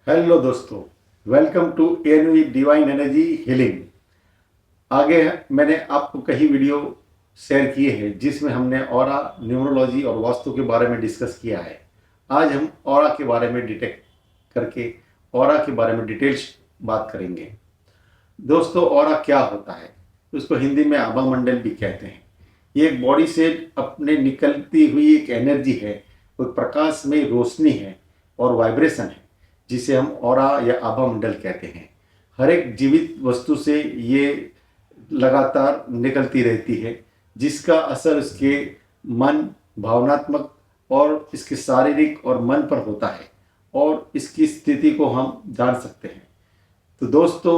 Hello दोस्तों, welcome to NV divine energy healing. आगे मैंने आपको कई वीडियो शेयर किए हैं जिसमें हमने ऑरा, न्यूमरोलॉजी और वास्तु के बारे में डिस्कस किया है। आज हम ऑरा के बारे में डिटेक्ट करके ऑरा के बारे में डिटेल्स बात करेंगे। दोस्तों, ऑरा क्या होता है? उसको हिंदी में आभा मंडल भी कहते हैं। ये एक बॉडी से अपने निकलती हुई एक एनर्जी है, एक प्रकाश में रोशनी है और वाइब्रेशन है, जिसे हम ऑरा या आभा मंडल कहते हैं। हर एक जीवित वस्तु से ये लगातार निकलती रहती है, जिसका असर उसके मन, भावनात्मक और इसके शारीरिक और मन पर होता है, और इसकी स्थिति को हम जान सकते हैं। तो दोस्तों,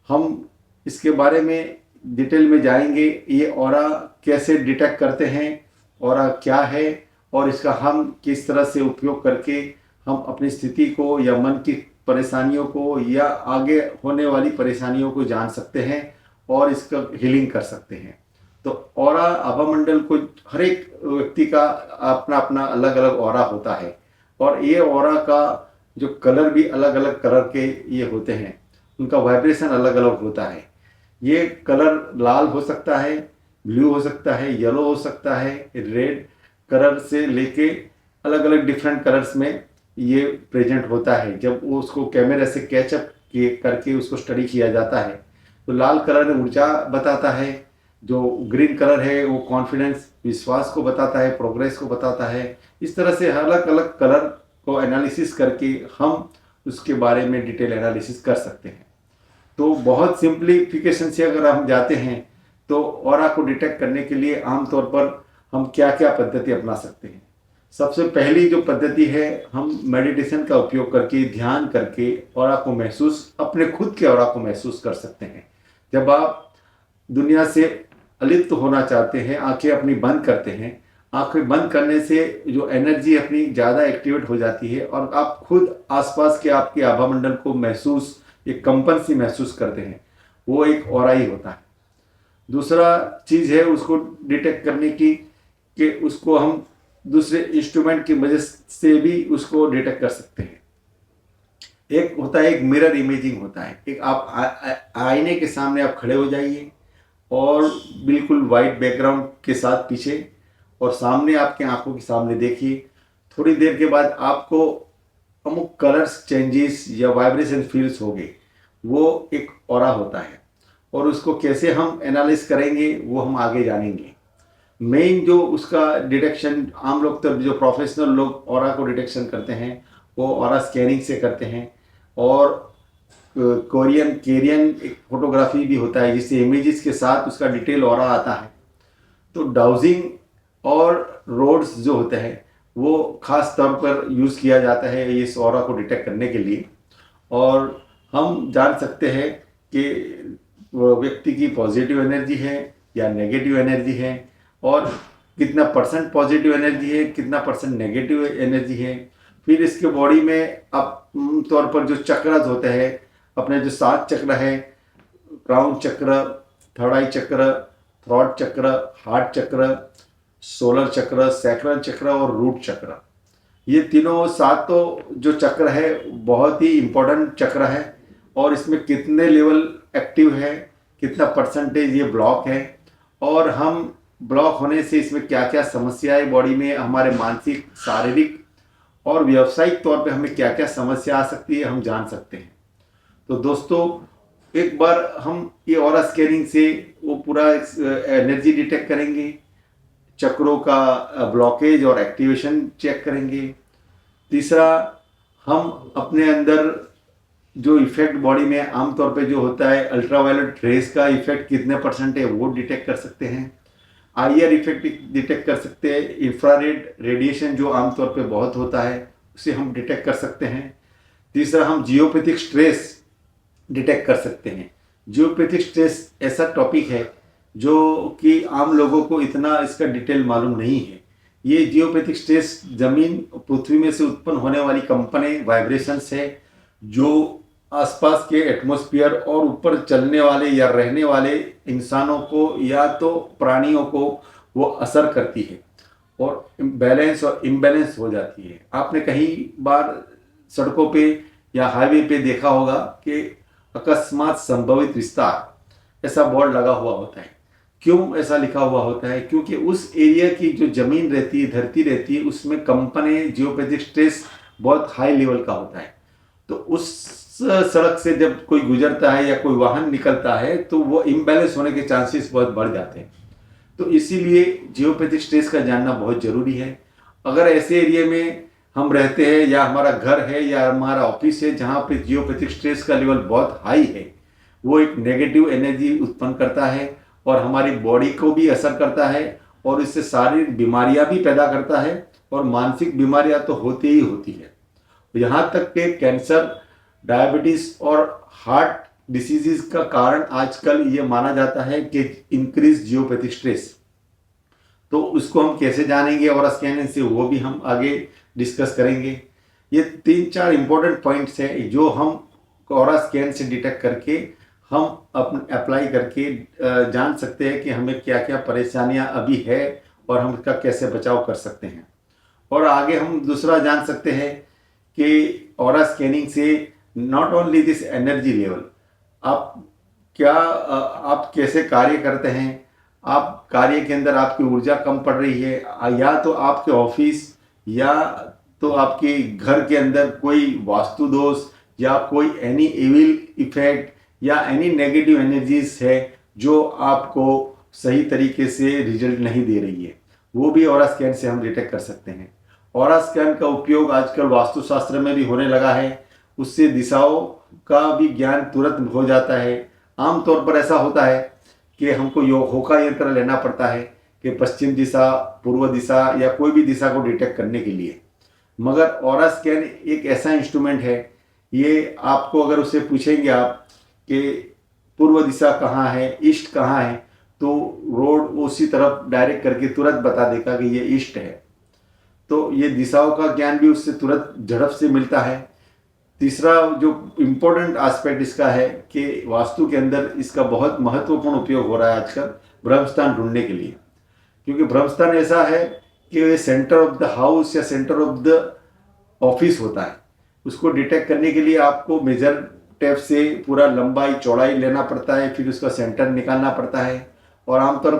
हम इसके बारे में डिटेल में जाएंगे। ये ऑरा कैसे डिटेक्ट करते हैं, ऑरा क्या है, और इसका हम किस तरह से उपयोग करके हम अपनी स्थिति को या मन की परेशानियों को या आगे होने वाली परेशानियों को जान सकते हैं और इसका हीलिंग कर सकते हैं। तो ऑरा, आभा मंडल को हर एक व्यक्ति का अपना अपना अलग अलग ऑरा होता है, और ये ऑरा का जो कलर भी अलग अलग कलर के ये होते हैं, उनका वाइब्रेशन अलग अलग होता है। ये कलर लाल हो सकता है, ब्लू हो सकता है, येलो हो सकता है, रेड कलर से लेके अलग अलग डिफरेंट कलर्स में ये प्रेजेंट होता है। जब वो उसको कैमरे से कैचअप करके उसको स्टडी किया जाता है तो लाल कलर ऊर्जा बताता है, जो ग्रीन कलर है वो कॉन्फिडेंस, विश्वास को बताता है, प्रोग्रेस को बताता है। इस तरह से अलग अलग कलर को एनालिसिस करके हम उसके बारे में डिटेल एनालिसिस कर सकते हैं। तो बहुत सिंप्लीफिकेशन से अगर हम जाते हैं तो ऑरा को डिटेक्ट करने के लिए आमतौर पर हम क्या क्या पद्धति अपना सकते हैं। सबसे पहली जो पद्धति है, हम मेडिटेशन का उपयोग करके, ध्यान करके ऑरा को महसूस, अपने खुद के ऑरा को महसूस कर सकते हैं। जब आप दुनिया से अलिप्त होना चाहते हैं, आंखें अपनी बंद करते हैं, आंखें बंद करने से जो एनर्जी अपनी ज़्यादा एक्टिवेट हो जाती है और आप खुद आसपास के आपके आभा मंडल को महसूस, एक कंपन सी महसूस करते हैं, वो एक ऑरा ही होता है। दूसरा चीज़ है उसको डिटेक्ट करने की, कि उसको हम दूसरे इंस्ट्रूमेंट की मदद से भी उसको डिटेक्ट कर सकते हैं। एक होता है, एक मिरर इमेजिंग होता है। एक आप आईने के सामने आप खड़े हो जाइए और बिल्कुल वाइट बैकग्राउंड के साथ पीछे, और सामने आपके आंखों के सामने देखिए। थोड़ी देर के बाद आपको अमुक कलर्स चेंजेस या वाइब्रेशन फील्स होंगे, वो एक ऑरा होता है। और उसको कैसे हम एनालाइज करेंगे वो हम आगे जानेंगे। मेन जो उसका डिटेक्शन, आम लोग तो जो प्रोफेशनल लोग ऑरा को डिटेक्शन करते हैं वो ऑरा स्कैनिंग से करते हैं, और केरियन एक फोटोग्राफी भी होता है जिससे इमेजेस के साथ उसका डिटेल ऑरा आता है। तो डाउजिंग और रोड्स जो होते हैं वो खास तौर पर यूज़ किया जाता है इस ऑरा को डिटेक्ट करने के लिए। और हम जान सकते हैं कि वो व्यक्ति की पॉजिटिव एनर्जी है या नेगेटिव एनर्जी है, और कितना परसेंट पॉजिटिव एनर्जी है, कितना परसेंट नेगेटिव एनर्जी है। फिर इसके बॉडी में आम तौर पर जो चक्रज होते हैं, अपने जो 7 चक्र है, क्राउन चक्र, थर्ड आई चक्र, थ्रॉट चक्र, हार्ट चक्र, सोलर चक्र, सैक्रल चक्र और रूट चक्र, ये तीनों 7 जो चक्र है बहुत ही इम्पोर्टेंट चक्र है। और इसमें कितने लेवल एक्टिव है, कितना परसेंटेज ये ब्लॉक है, और हम ब्लॉक होने से इसमें क्या क्या समस्याएं बॉडी में, हमारे मानसिक, शारीरिक और व्यावसायिक तौर पे हमें क्या क्या समस्या आ सकती है, हम जान सकते हैं। तो दोस्तों, एक बार हम ये ऑरा स्कैनिंग से वो पूरा एनर्जी डिटेक्ट करेंगे, चक्रों का ब्लॉकेज और एक्टिवेशन चेक करेंगे। तीसरा, हम अपने अंदर जो इफेक्ट बॉडी में आमतौर पे जो होता है, अल्ट्रावायलेट रेज का इफेक्ट कितने परसेंट है वो डिटेक्ट कर सकते हैं। आईआर इफेक्ट डिटेक्ट कर सकते हैं। इंफ्रारेड रेडिएशन जो आमतौर पे बहुत होता है उसे हम डिटेक्ट कर सकते हैं। तीसरा, हम जियोपैथिक स्ट्रेस डिटेक्ट कर सकते हैं। जियोपैथिक स्ट्रेस ऐसा टॉपिक है जो कि आम लोगों को इतना इसका डिटेल मालूम नहीं है। ये जियोपैथिक स्ट्रेस जमीन, पृथ्वी में से उत्पन्न होने वाली कंपने वाइब्रेशंस है, जो आसपास के एटमॉस्फेयर और ऊपर चलने वाले या रहने वाले इंसानों को या तो प्राणियों को वो असर करती है और बैलेंस और इम्बैलेंस हो जाती है। आपने कई बार सड़कों पे या हाईवे पे देखा होगा कि अकस्मात संभवित विस्तार ऐसा बोर्ड लगा हुआ होता है। क्यों ऐसा लिखा हुआ होता है? क्योंकि उस एरिया की जो जमीन रहती है, धरती रहती है, उसमें कंपन जियोपैथिक स्ट्रेस बहुत हाई लेवल का होता है। तो उस सड़क से जब कोई गुजरता है या कोई वाहन निकलता है तो वो इम्बैलेंस होने के चांसेस बहुत बढ़ जाते हैं। तो इसीलिए जियोपैथिक स्ट्रेस का जानना बहुत ज़रूरी है। अगर ऐसे एरिया में हम रहते हैं या हमारा घर है या हमारा ऑफिस है जहाँ पे जियोपैथिक स्ट्रेस का लेवल बहुत हाई है, वो एक नेगेटिव एनर्जी उत्पन्न करता है और हमारी बॉडी को भी असर करता है और इससे शारीरिक बीमारियां भी पैदा करता है और मानसिक बीमारियां तो होती ही होती है। यहाँ तक कि कैंसर, डायबिटीज और हार्ट डिसीजेज का कारण आजकल ये माना जाता है कि इंक्रीज जियोपैथिक स्ट्रेस। तो उसको हम कैसे जानेंगे और स्कैनिंग से, वो भी हम आगे डिस्कस करेंगे। ये 3-4 इंपॉर्टेंट पॉइंट्स है जो हम कोरा स्कैन से डिटेक्ट करके हम अपने अप्लाई करके जान सकते हैं कि हमें क्या क्या परेशानियां अभी है और हम इसका कैसे बचाव कर सकते हैं। और आगे हम दूसरा जान सकते हैं कि ऑरा स्कैनिंग से not only this energy level, आप आप कैसे कार्य करते हैं, आप कार्य के अंदर आपकी ऊर्जा कम पड़ रही है या तो आपके ऑफिस या तो आपके घर के अंदर कोई वास्तु दोष या कोई एनी इविल इफेक्ट या एनी नेगेटिव एनर्जीज है जो आपको सही तरीके से रिजल्ट नहीं दे रही है, वो भी ऑरा स्कैन से हम डिटेक्ट कर सकते हैं। ऑरा स्कैन का उपयोग आजकल वास्तुशास्त्र में भी होने लगा है। उससे दिशाओं का भी ज्ञान तुरंत हो जाता है। आमतौर पर ऐसा होता है कि हमको होका यंत्र लेना पड़ता है कि पश्चिम दिशा, पूर्व दिशा या कोई भी दिशा को डिटेक्ट करने के लिए। मगर ऑरा स्कैन एक ऐसा इंस्ट्रूमेंट है, ये आपको अगर उससे पूछेंगे आप कि पूर्व दिशा कहाँ है, ईस्ट कहाँ है, तो रोड उसी तरफ डायरेक्ट करके तुरंत बता देगा कि ये ईस्ट है। तो ये दिशाओं का ज्ञान भी उससे तुरंत झड़प से मिलता है। तीसरा जो इम्पोर्टेंट एस्पेक्ट इसका है कि वास्तु के अंदर इसका बहुत महत्वपूर्ण उपयोग हो रहा है आजकल ब्रह्मस्थान ढूंढने के लिए। क्योंकि ब्रह्मस्थान ऐसा है कि ये सेंटर ऑफ द हाउस या सेंटर ऑफ द ऑफिस होता है। उसको डिटेक्ट करने के लिए आपको मेजर टेप से पूरा लंबाई चौड़ाई लेना पड़ता है, फिर उसका सेंटर निकालना पड़ता है। और आमतौर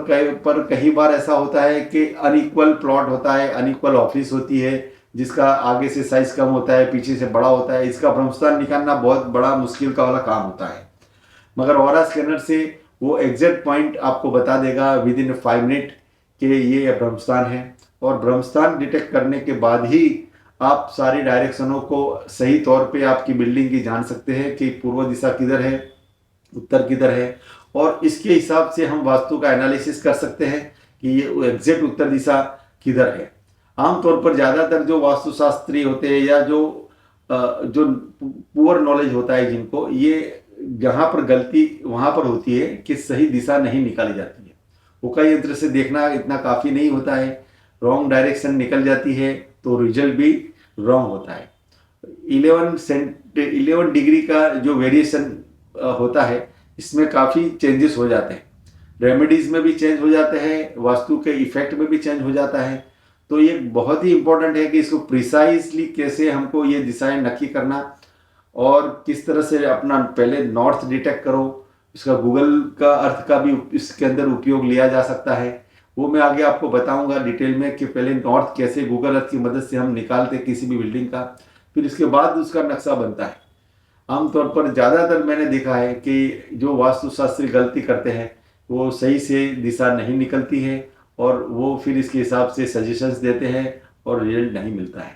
पर कई बार ऐसा होता है कि अनइक्वल प्लॉट होता है, अनइक्वल ऑफिस होती है, जिसका आगे से साइज कम होता है, पीछे से बड़ा होता है। इसका ब्रह्मस्थान निकालना बहुत बड़ा मुश्किल का वाला काम होता है। मगर ऑरा स्कैनर से वो एग्जैक्ट पॉइंट आपको बता देगा विद इन 5 मिनट कि ये ब्रह्मस्थान है। और ब्रह्मस्थान डिटेक्ट करने के बाद ही आप सारी डायरेक्शनों को सही तौर पे आपकी बिल्डिंग की जान सकते हैं कि पूर्व दिशा किधर है, उत्तर किधर है। और इसके हिसाब से हम वास्तु का एनालिसिस कर सकते हैं कि ये एग्जैक्ट उत्तर दिशा किधर है। आमतौर पर ज़्यादातर जो वास्तुशास्त्री होते हैं या जो पुअर नॉलेज होता है जिनको, ये जहाँ पर गलती वहाँ पर होती है कि सही दिशा नहीं निकाली जाती है। होका यंत्र से देखना इतना काफ़ी नहीं होता है, रॉन्ग डायरेक्शन निकल जाती है तो रिजल्ट भी रॉन्ग होता है। 11 डिग्री का जो वेरिएशन होता है, इसमें काफ़ी चेंजेस हो जाते हैं। रेमेडीज में भी चेंज हो जाते हैं, वास्तु के इफेक्ट में भी चेंज हो जाता है। तो ये बहुत ही इंपॉर्टेंट है कि इसको प्रिसाइजली कैसे हमको ये दिशाएं नक्की करना और किस तरह से अपना पहले नॉर्थ डिटेक्ट करो। इसका गूगल का अर्थ का भी इसके अंदर उपयोग लिया जा सकता है, वो मैं आगे आपको बताऊंगा डिटेल में कि पहले नॉर्थ कैसे गूगल अर्थ की मदद से हम निकालते किसी भी बिल्डिंग का, फिर इसके बाद उसका नक्शा बनता है। आमतौर पर ज़्यादातर मैंने देखा है कि जो वास्तुशास्त्री गलती करते हैं वो सही से दिशा नहीं निकलती है और वो फिर इसके हिसाब से सजेशंस देते हैं और रिजल्ट नहीं मिलता है।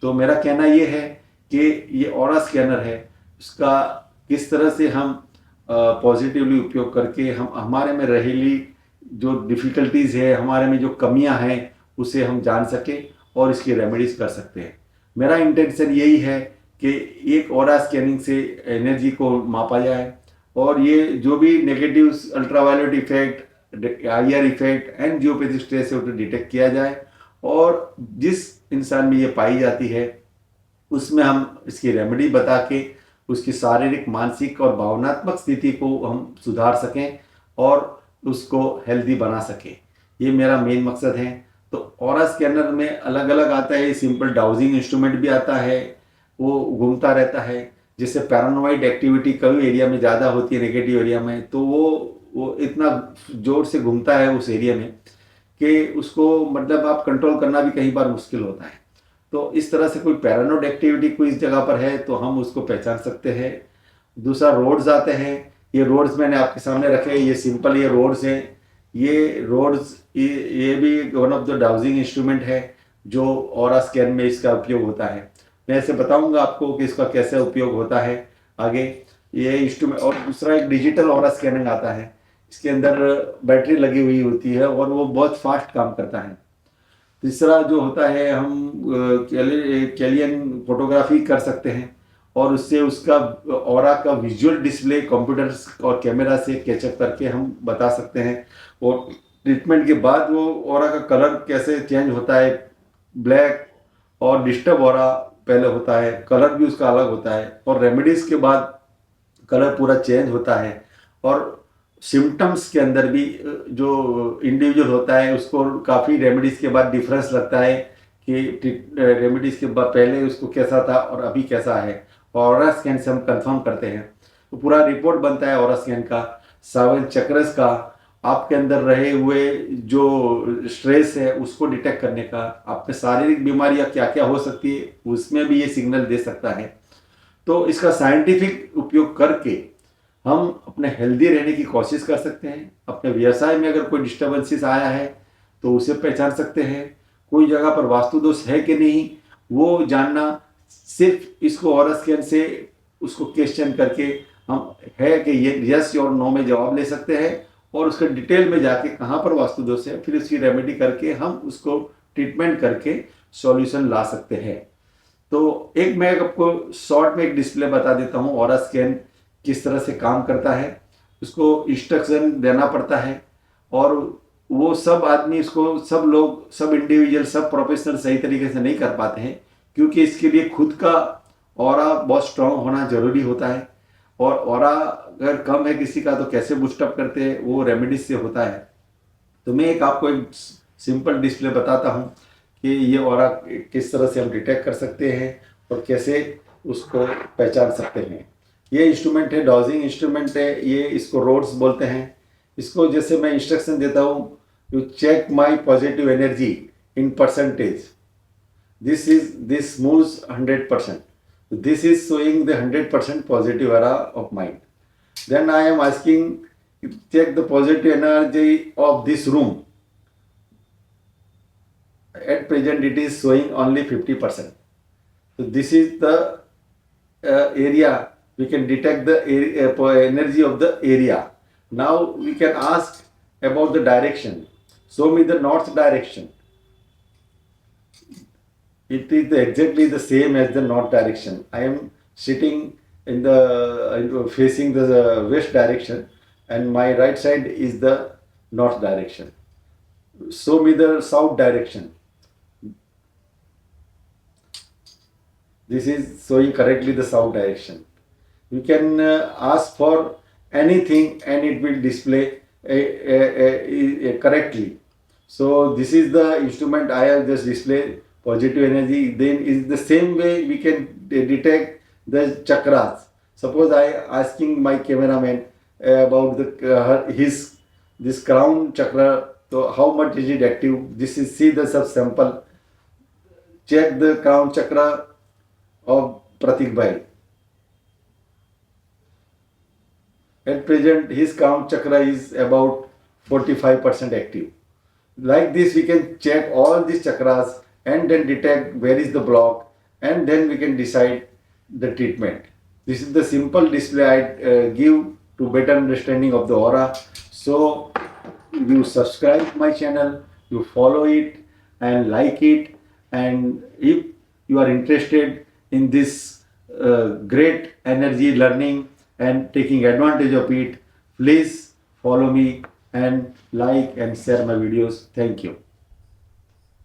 तो मेरा कहना ये है कि ये ऑरा स्कैनर है, उसका किस तरह से हम पॉजिटिवली उपयोग करके हम हमारे में रहेली जो डिफ़िकल्टीज़ है, हमारे में जो कमियां हैं, उसे हम जान सकें और इसकी रेमेडीज कर सकते हैं। मेरा इंटेंशन यही है कि एक ऑरा स्कैनिंग से एनर्जी को मापा जाए और ये जो भी negative ultraviolet effect, IR effect and geopathic stress है उसे डिटेक्ट किया जाए और जिस इंसान में ये पाई जाती है उसमें हम इसकी रेमेडी बता के उसकी शारीरिक, मानसिक और भावनात्मक स्थिति को हम सुधार सकें और उसको हेल्दी बना सकें। ये मेरा मेन मकसद है। तो ऑरा स्कैनर में अलग अलग आता है, सिंपल डाउजिंग इंस्ट्रूमेंट भी आता है, वो घूमता रहता है। जैसे पैरानोइड एक्टिविटी कभी एरिया में ज़्यादा होती है नेगेटिव एरिया में, तो वो इतना जोर से घूमता है उस एरिया में कि उसको मतलब आप कंट्रोल करना भी कई बार मुश्किल होता है। तो इस तरह से कोई पैरानोइड एक्टिविटी कोई इस जगह पर है तो हम उसको पहचान सकते हैं। दूसरा रोड्स आते हैं। ये रोड्स मैंने आपके सामने रखे, ये सिंपल ये रोड्स हैं। ये रोड्स ये भी one of the dowsing instrument है जो ऑरा स्कैन में इसका उपयोग होता है। मैं ऐसे बताऊंगा आपको कि इसका कैसे उपयोग होता है आगे। ये इंस्ट्रूमेंट और दूसरा एक डिजिटल ऑरा स्कैनिंग आता है। इसके अंदर बैटरी लगी हुई होती है और वो बहुत फास्ट काम करता है। तीसरा जो होता है, हम कैलियन फोटोग्राफी कर सकते हैं और उससे उसका ऑरा का विजुअल डिस्प्ले कंप्यूटर्स और कैमरा से कैचअप करके हम बता सकते हैं। और ट्रीटमेंट के बाद वो ऑरा का कलर कैसे चेंज होता है, ब्लैक और डिस्टर्ब ऑरा पहले होता है, कलर भी उसका अलग होता है, और रेमेडीज के बाद कलर पूरा चेंज होता है। और सिम्टम्स के अंदर भी जो इंडिविजुअल होता है उसको काफ़ी रेमेडीज के बाद डिफरेंस लगता है कि रेमेडीज के बाद पहले उसको कैसा था और अभी कैसा है। ऑरा स्कैन से हम कंफर्म करते हैं तो पूरा रिपोर्ट बनता है ऑरा स्कैन का, 7 चक्रस का, आपके अंदर रहे हुए जो स्ट्रेस है उसको डिटेक्ट करने का, आपके शारीरिक बीमारियां क्या क्या हो सकती है उसमें भी ये सिग्नल दे सकता है। तो इसका साइंटिफिक उपयोग करके हम अपने हेल्दी रहने की कोशिश कर सकते हैं। अपने व्यवसाय में अगर कोई डिस्टर्बेंसेस आया है तो उसे पहचान सकते हैं। कोई जगह पर वास्तु दोष है कि नहीं वो जानना सिर्फ इसको ऑरा स्कैन से उसको क्वेश्चन करके हम है कि ये यस और नो में जवाब ले सकते हैं और उसके डिटेल में जाके कहाँ पर वास्तु दोष है फिर उसकी रेमेडी करके हम उसको ट्रीटमेंट करके सॉल्यूशन ला सकते हैं। तो एक मैं आपको शॉर्ट में एक डिस्प्ले बता देता हूँ ऑरा स्कैन किस तरह से काम करता है। उसको इंस्ट्रक्शन देना पड़ता है और वो सब आदमी इसको सब लोग सब इंडिविजुअल सब प्रोफेशनल सही तरीके से नहीं कर पाते हैं क्योंकि इसके लिए खुद का ऑरा बहुत स्ट्रांग होना जरूरी होता है। और ऑरा अगर कम है किसी का तो कैसे बूस्टअप करते हैं वो रेमेडीज से होता है। तो मैं आपको एक सिंपल डिस्प्ले बताता हूँ कि ये ऑरा किस तरह से हम डिटेक्ट कर सकते हैं और कैसे उसको पहचान सकते हैं। ये इंस्ट्रूमेंट है, डाउजिंग इंस्ट्रूमेंट है, ये इसको रोड्स बोलते हैं। इसको जैसे मैं इंस्ट्रक्शन देता हूँ, you check my positive energy in percentage, this moves 100%. This is showing the 100% positive aura of mind. Then I am asking, check the positive energy of this room. At present it is showing only 50%. So this is the area we can detect the energy of the area. Now we can ask about the direction. Show me the north direction. It is exactly the same as the north direction. I am sitting in the facing the west direction and my right side is the north direction. Show me the south direction. This is showing correctly the south direction. You can ask for anything and it will display correctly. So this is the instrument I have just displayed positive energy. Then is the same way we can detect the chakras. Suppose I asking my cameraman about the this crown chakra. So how much is it active? This is see the sub sample. Check the crown chakra of Pratik Bhai. At present, his crown chakra is about 45% active. Like this, we can check all these chakras and then detect where is the block, and then we can decide the treatment. This is the simple display I give to better understanding of the aura. So you subscribe my channel, you follow it and like it, and if you are interested in this great energy learning and taking advantage of it, please follow me and like and share my videos. Thank you.